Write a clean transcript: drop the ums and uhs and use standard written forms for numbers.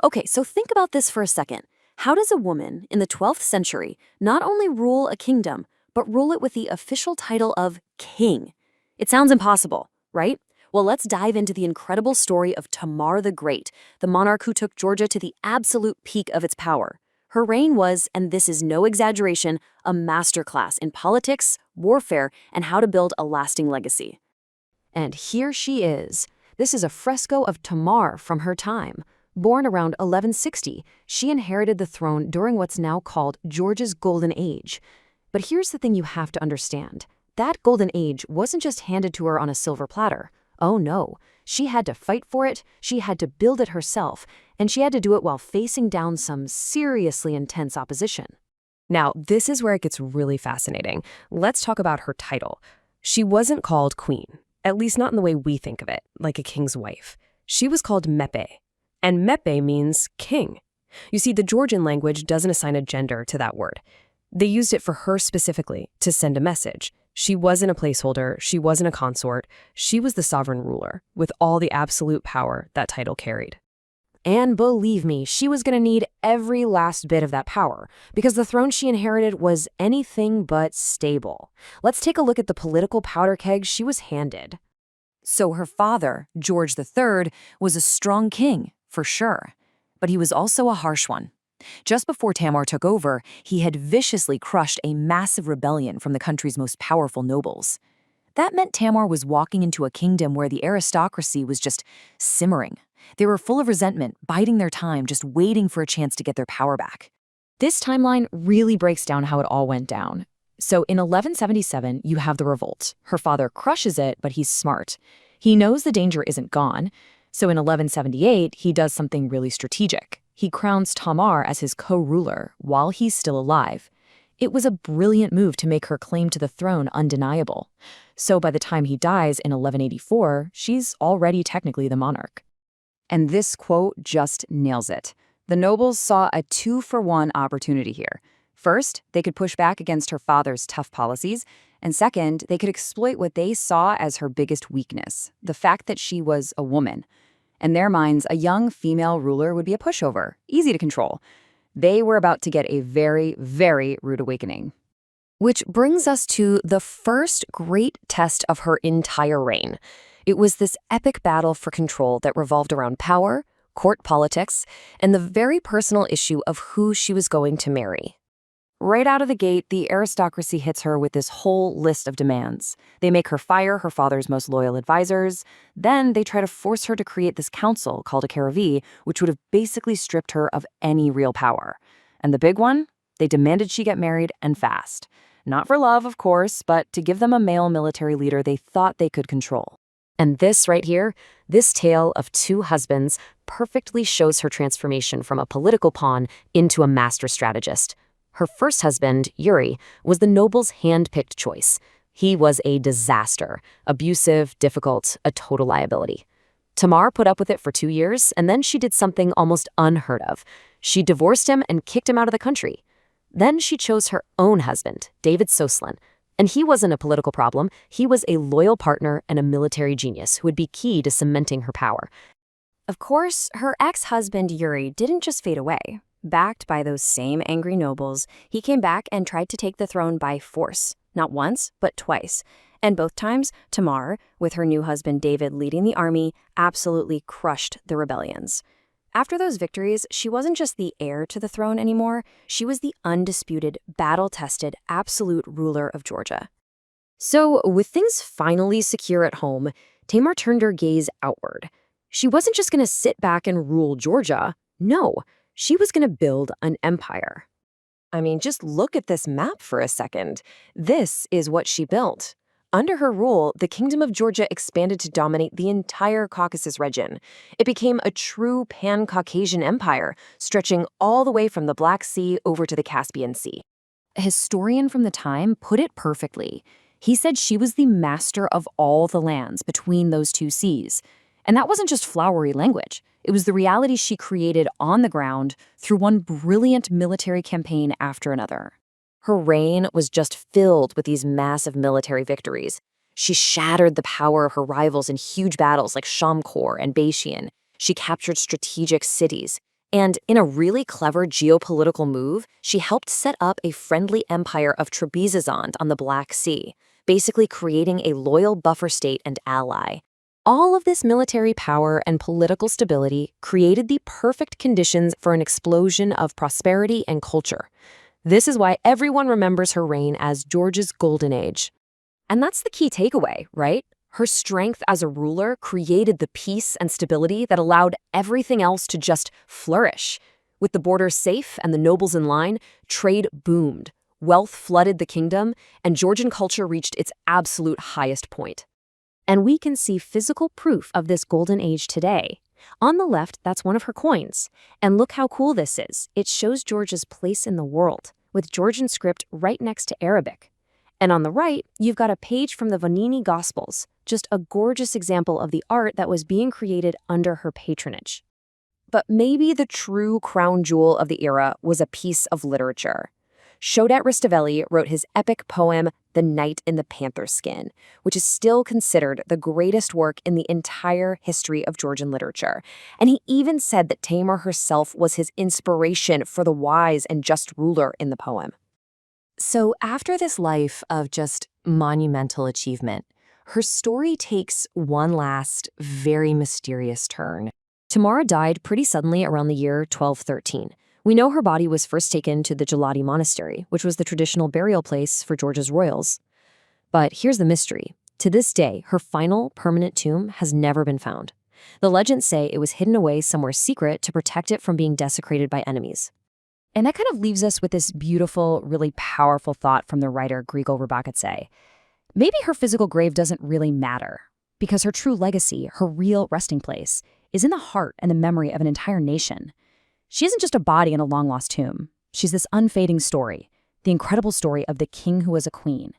Okay, so think about this for a second. How does a woman in the 12th century not only rule a kingdom, but rule it with the official title of king? It sounds impossible, right? Well, let's dive into the incredible story of Tamar the Great, the monarch who took Georgia to the absolute peak of its power. Her reign was, and this is no exaggeration, a masterclass in politics, warfare, and how to build a lasting legacy. And here she is. This is a fresco of Tamar from her time. Born around 1160, she inherited the throne during what's now called Georgia's Golden Age. But here's the thing you have to understand. That Golden Age wasn't just handed to her on a silver platter. Oh no, she had to fight for it, she had to build it herself, and she had to do it while facing down some seriously intense opposition. Now, this is where it gets really fascinating. Let's talk about her title. She wasn't called queen, at least not in the way we think of it, like a king's wife. She was called Mepe, and Mepe means king. You see, the Georgian language doesn't assign a gender to that word. They used it for her specifically to send a message. She wasn't a placeholder, she wasn't a consort, she was the sovereign ruler, with all the absolute power that title carried. And believe me, she was going to need every last bit of that power, because the throne she inherited was anything but stable. Let's take a look at the political powder keg she was handed. So her father, George III, was a strong king, for sure. But he was also a harsh one. Just before Tamar took over, he had viciously crushed a massive rebellion from the country's most powerful nobles. That meant Tamar was walking into a kingdom where the aristocracy was just simmering. They were full of resentment, biding their time, just waiting for a chance to get their power back. This timeline really breaks down how it all went down. So in 1177, you have the revolt. Her father crushes it, but he's smart. He knows the danger isn't gone. So in 1178, he does something really strategic. He crowns Tamar as his co-ruler while he's still alive. It was a brilliant move to make her claim to the throne undeniable. So by the time he dies in 1184, she's already technically the monarch. And this quote just nails it. The nobles saw a 2-for-1 opportunity here. First, they could push back against her father's tough policies, and second, they could exploit what they saw as her biggest weakness, the fact that she was a woman. In their minds, a young female ruler would be a pushover, easy to control. They were about to get a very, very rude awakening. Which brings us to the first great test of her entire reign. It was this epic battle for control that revolved around power, court politics, and the very personal issue of who she was going to marry. Right out of the gate, the aristocracy hits her with this whole list of demands. They make her fire her father's most loyal advisors. Then they try to force her to create this council called a Karavi, which would have basically stripped her of any real power. And the big one? They demanded she get married and fast. Not for love, of course, but to give them a male military leader they thought they could control. And this right here, this tale of 2 husbands, perfectly shows her transformation from a political pawn into a master strategist. Her first husband, Yuri, was the noble's hand-picked choice. He was a disaster, abusive, difficult, a total liability. Tamar put up with it for 2 years, and then she did something almost unheard of. She divorced him and kicked him out of the country. Then she chose her own husband, David Soslin. And he wasn't a political problem. He was a loyal partner and a military genius who would be key to cementing her power. Of course, her ex-husband Yuri didn't just fade away. Backed by those same angry nobles, he came back and tried to take the throne by force. Not once, but twice. And both times, Tamar, with her new husband David leading the army, absolutely crushed the rebellions. After those victories, she wasn't just the heir to the throne anymore, she was the undisputed, battle-tested, absolute ruler of Georgia. So, with things finally secure at home, Tamar turned her gaze outward. She wasn't just going to sit back and rule Georgia. No, she was going to build an empire. I mean, just look at this map for a second. This is what she built. Under her rule, the Kingdom of Georgia expanded to dominate the entire Caucasus region. It became a true pan-Caucasian empire, stretching all the way from the Black Sea over to the Caspian Sea. A historian from the time put it perfectly. He said she was the master of all the lands between those 2 seas. And that wasn't just flowery language. It was the reality she created on the ground through one brilliant military campaign after another. Her reign was just filled with these massive military victories. She shattered the power of her rivals in huge battles like Shamkor and Baishian. She captured strategic cities. And in a really clever geopolitical move, she helped set up a friendly empire of Trebizond on the Black Sea, basically creating a loyal buffer state and ally. All of this military power and political stability created the perfect conditions for an explosion of prosperity and culture. This is why everyone remembers her reign as Georgia's Golden Age. And that's the key takeaway, right? Her strength as a ruler created the peace and stability that allowed everything else to just flourish. With the borders safe and the nobles in line, trade boomed, wealth flooded the kingdom, and Georgian culture reached its absolute highest point. And we can see physical proof of this golden age today. On the left, that's one of her coins. And look how cool this is. It shows Georgia's place in the world, with Georgian script right next to Arabic. And on the right, you've got a page from the Vanini Gospels, just a gorgeous example of the art that was being created under her patronage. But maybe the true crown jewel of the era was a piece of literature. Shodat Rustaveli wrote his epic poem, The Knight in the Panther Skin, which is still considered the greatest work in the entire history of Georgian literature. And he even said that Tamar herself was his inspiration for the wise and just ruler in the poem. So after this life of just monumental achievement, her story takes one last, very mysterious turn. Tamar died pretty suddenly around the year 1213. We know her body was first taken to the Gelati Monastery, which was the traditional burial place for Georgia's royals. But here's the mystery. To this day, her final permanent tomb has never been found. The legends say it was hidden away somewhere secret to protect it from being desecrated by enemies. And that kind of leaves us with this beautiful, really powerful thought from the writer Grigol Rabakadze. Maybe her physical grave doesn't really matter, because her true legacy, her real resting place, is in the heart and the memory of an entire nation. She isn't just a body in a long-lost tomb. She's this unfading story, the incredible story of the king who was a queen,